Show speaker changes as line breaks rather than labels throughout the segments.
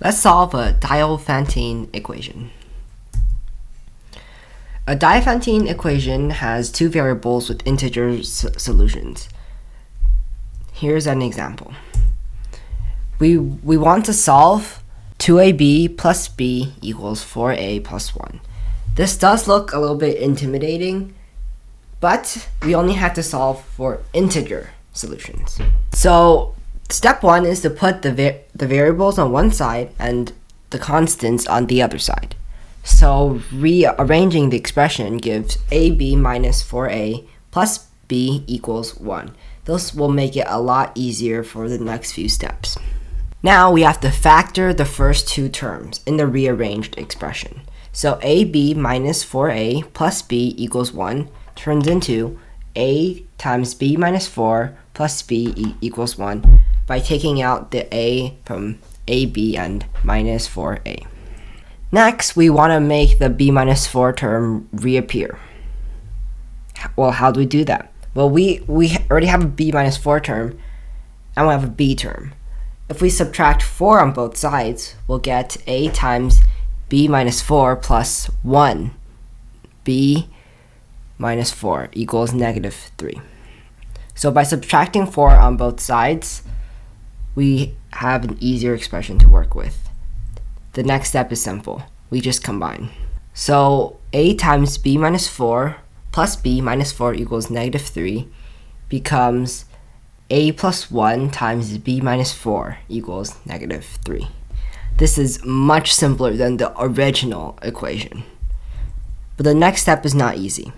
Let's solve a Diophantine equation. A Diophantine equation has two variables with integer solutions. Here's an example. We want to solve 2ab plus b equals 4a plus 1. This does look a little bit intimidating, but we only have to solve for integer solutions. So step 1 is to put the variables on one side and the constants on the other side. So rearranging the expression gives ab minus 4a plus b equals 1. This will make it a lot easier for the next few steps. Now we have to factor the first two terms in the rearranged expression. So ab minus 4a plus b equals 1 turns into a times b minus 4 plus b equals 1 by taking out the a from ab and minus 4a. Next, we want to make the b minus 4 term reappear. Well, how do we do that? Well, we already have a b minus 4 term, and we have a b term. If we subtract 4 on both sides, we'll get a times b minus 4 plus 1. b minus 4 equals negative 3. So by subtracting 4 on both sides, we have an easier expression to work with. The next step is simple. We just combine. So a times b minus 4 plus b minus 4 equals negative 3 becomes a plus 1 times b minus 4 equals negative 3. This is much simpler than the original equation. But the next step is not easy.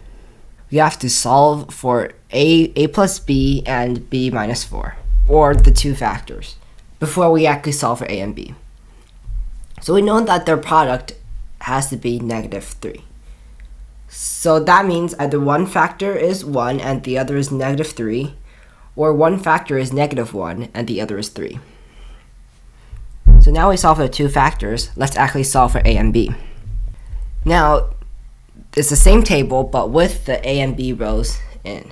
We have to solve for a plus b and b minus 4, or the two factors, before we actually solve for a and b. So we know that their product has to be negative 3. So that means either one factor is 1 and the other is negative 3, or one factor is negative 1 and the other is 3. So now we solve for two factors. Let's actually solve for a and b. Now, it's the same table, but with the a and b rows in.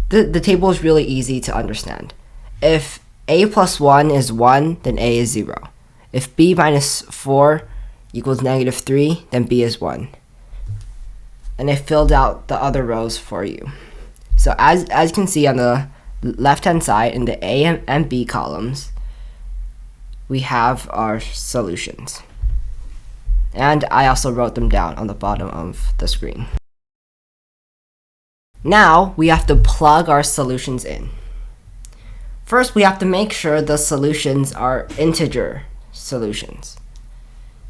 The table is really easy to understand. If a plus 1 is 1, then a is 0. If b minus 4 equals negative 3, then b is 1. And I filled out the other rows for you. So as you can see on the left-hand side in the a and b columns, we have our solutions. And I also wrote them down on the bottom of the screen. Now we have to plug our solutions in. First, we have to make sure the solutions are integer solutions,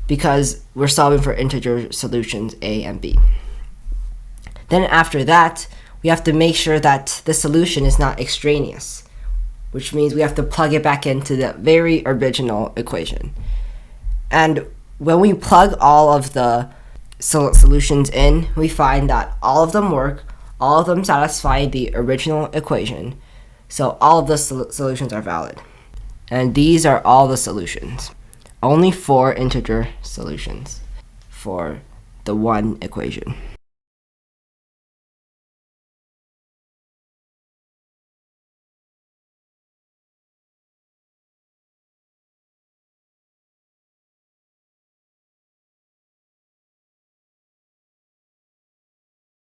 because we're solving for integer solutions a and b. Then after that, we have to make sure that the solution is not extraneous, which means we have to plug it back into the very original equation. And when we plug all of the solutions in, we find that all of them work, all of them satisfy the original equation, so all of the solutions are valid. And these are all the solutions. Only 4 integer solutions for the one equation.